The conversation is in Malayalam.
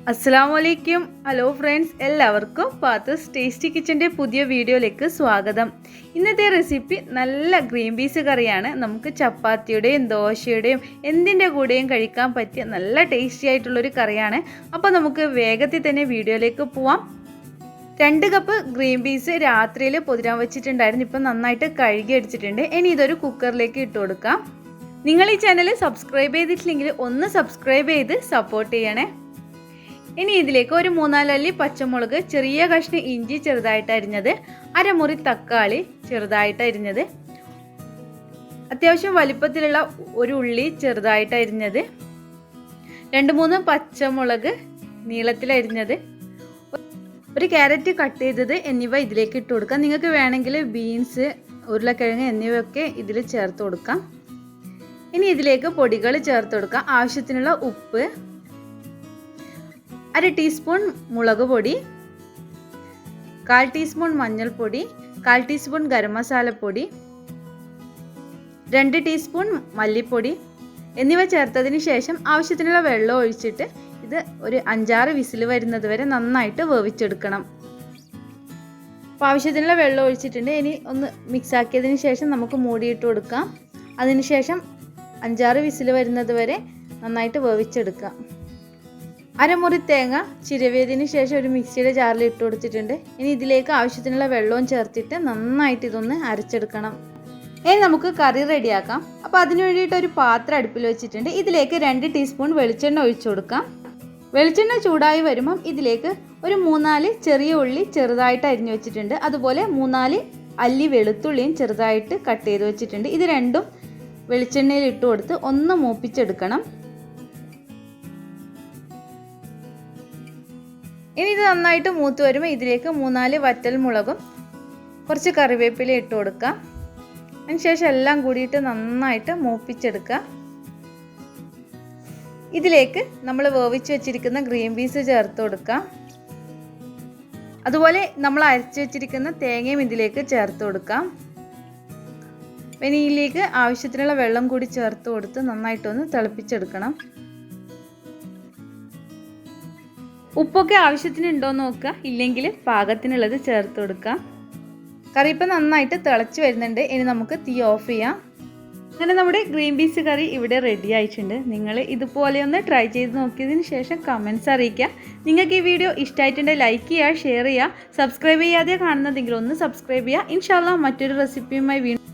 അസ്സലാമലൈക്കും. ഹലോ ഫ്രണ്ട്സ്, എല്ലാവർക്കും പാത്തൂസ് ടേസ്റ്റി കിച്ചൻ്റെ പുതിയ വീഡിയോയിലേക്ക് സ്വാഗതം. ഇന്നത്തെ റെസിപ്പി നല്ല ഗ്രീൻ പീസ് കറിയാണ്. നമുക്ക് ചപ്പാത്തിയുടെയും ദോശയുടെയും എന്തിൻ്റെ കൂടെയും കഴിക്കാൻ പറ്റിയ നല്ല ടേസ്റ്റി ആയിട്ടുള്ളൊരു കറിയാണ്. അപ്പോൾ നമുക്ക് വേഗത്തിൽ തന്നെ വീഡിയോയിലേക്ക് പോവാം. 2 കപ്പ് ഗ്രീൻ പീസ് രാത്രിയിൽ പൊതിരാൻ വെച്ചിട്ടുണ്ടായിരുന്നു. ഇപ്പം നന്നായിട്ട് കഴുകി അടിച്ചിട്ടുണ്ട്. ഇനി ഇതൊരു കുക്കറിലേക്ക് ഇട്ട് കൊടുക്കാം. നിങ്ങൾ ഈ ചാനൽ സബ്സ്ക്രൈബ് ചെയ്തിട്ടില്ലെങ്കിൽ ഒന്ന് സബ്സ്ക്രൈബ് ചെയ്ത് സപ്പോർട്ട് ചെയ്യണേ. ഇനി ഇതിലേക്ക് ഒരു 3-4 അല്ലി പച്ചമുളക്, ചെറിയ കഷ്ണം ഇഞ്ചി ചെറുതായിട്ട് അരിഞ്ഞത്, അരമുറി തക്കാളി ചെറുതായിട്ട് അരിഞ്ഞത്, അത്യാവശ്യം വലിപ്പത്തിലുള്ള ഒരു ഉള്ളി ചെറുതായിട്ട് അരിഞ്ഞത്, 2-3 പച്ചമുളക് നീളത്തിൽ അരിഞ്ഞത്, ഒരു ക്യാരറ്റ് കട്ട് ചെയ്തത് എന്നിവ ഇതിലേക്ക് ഇട്ട് കൊടുക്കാം. നിങ്ങൾക്ക് വേണമെങ്കിൽ ബീൻസ്, ഉരുളക്കിഴങ്ങ് എന്നിവയൊക്കെ ഇതിൽ ചേർത്ത് കൊടുക്കാം. ഇനി ഇതിലേക്ക് പൊടികൾ ചേർത്ത് കൊടുക്കാം. ആവശ്യത്തിനുള്ള ഉപ്പ്, 1/2 ടീസ്പൂൺ മുളക് പൊടി, 1/4 ടീസ്പൂൺ മഞ്ഞൾപ്പൊടി, 1/4 ടീസ്പൂൺ ഗരം മസാലപ്പൊടി, 2 ടീസ്പൂൺ മല്ലിപ്പൊടി എന്നിവ ചേർത്തതിന് ശേഷം ആവശ്യത്തിനുള്ള വെള്ളം ഒഴിച്ചിട്ട് ഇത് ഒരു 5-6 വിസിൽ വരുന്നത് വരെ നന്നായിട്ട് വേവിച്ചെടുക്കണം. അപ്പോൾ ആവശ്യത്തിനുള്ള വെള്ളം ഒഴിച്ചിട്ടുണ്ട്. ഇനി ഒന്ന് മിക്സ് ആക്കിയതിന് ശേഷം നമുക്ക് മൂടിയിട്ട് കൊടുക്കാം. അതിനുശേഷം 5-6 വിസിൽ വരുന്നത് വരെ നന്നായിട്ട് വേവിച്ചെടുക്കാം. അരമുറി തേങ്ങ ചിരവിയതിന് ശേഷം ഒരു മിക്സിയുടെ ജാറിൽ ഇട്ട് കൊടുത്തിട്ടുണ്ട്. ഇനി ഇതിലേക്ക് ആവശ്യത്തിനുള്ള വെള്ളവും ചേർത്തിട്ട് നന്നായിട്ട് ഇതൊന്ന് അരച്ചെടുക്കണം. ഇനി നമുക്ക് കറി റെഡിയാക്കാം. അപ്പോൾ അതിന് വേണ്ടിയിട്ട് ഒരു പാത്രം അടുപ്പിൽ വെച്ചിട്ടുണ്ട്. ഇതിലേക്ക് 2 ടീസ്പൂൺ വെളിച്ചെണ്ണ ഒഴിച്ചു കൊടുക്കാം. വെളിച്ചെണ്ണ ചൂടായി വരുമ്പം ഇതിലേക്ക് ഒരു 3-4 ചെറിയ ഉള്ളി ചെറുതായിട്ട് അരിഞ്ഞു വെച്ചിട്ടുണ്ട്. അതുപോലെ 3-4 അല്ലി വെളുത്തുള്ളിയും ചെറുതായിട്ട് കട്ട് ചെയ്ത് വെച്ചിട്ടുണ്ട്. ഇത് രണ്ടും വെളിച്ചെണ്ണയിൽ ഇട്ട് കൊടുത്ത് ഒന്ന് മൂപ്പിച്ചെടുക്കണം. ഇനി ഇത് നന്നായിട്ട് മൂത്ത് വരുമ്പോൾ ഇതിലേക്ക് 3-4 വറ്റൽ മുളകും കുറച്ച് കറിവേപ്പില ഇട്ട് കൊടുക്കാം. അതിനുശേഷം എല്ലാം കൂടിയിട്ട് നന്നായിട്ട് മൂപ്പിച്ചെടുക്കുക. ഇതിലേക്ക് നമ്മൾ വേവിച്ച് വെച്ചിരിക്കുന്ന ഗ്രീൻ പീസ് ചേർത്ത് കൊടുക്കാം. അതുപോലെ നമ്മൾ അരച്ച് വെച്ചിരിക്കുന്ന തേങ്ങയും ഇതിലേക്ക് ചേർത്ത് കൊടുക്കാം. പിന്നെ ഇതിലേക്ക് ആവശ്യത്തിനുള്ള വെള്ളം കൂടി ചേർത്ത് കൊടുത്ത് നന്നായിട്ടൊന്ന് തിളപ്പിച്ചെടുക്കണം. ഉപ്പൊക്കെ ആവശ്യത്തിനുണ്ടോ എന്ന് നോക്കുക, ഇല്ലെങ്കിൽ പാകത്തിനുള്ളത് ചേർത്ത് കൊടുക്കുക. കറി ഇപ്പം നന്നായിട്ട് തിളച്ച് വരുന്നുണ്ട്. ഇനി നമുക്ക് തീ ഓഫ് ചെയ്യാം. അങ്ങനെ നമ്മുടെ ഗ്രീൻ പീസ് കറി ഇവിടെ റെഡി ആയിട്ടുണ്ട്. നിങ്ങൾ ഇതുപോലെ ഒന്ന് ട്രൈ ചെയ്ത് നോക്കിയതിന് ശേഷം കമൻറ്റ്സ് അറിയിക്കുക. നിങ്ങൾക്ക് ഈ വീഡിയോ ഇഷ്ടമായിട്ടുണ്ടെങ്കിൽ ലൈക്ക് ചെയ്യുക, ഷെയർ ചെയ്യുക. സബ്സ്ക്രൈബ് ചെയ്യാതെ കാണുന്നതെങ്കിൽ ഒന്ന് സബ്സ്ക്രൈബ് ചെയ്യുക. ഇൻഷാ അല്ലാഹ് മറ്റൊരു റെസിപ്പിയുമായി വീണ്ടും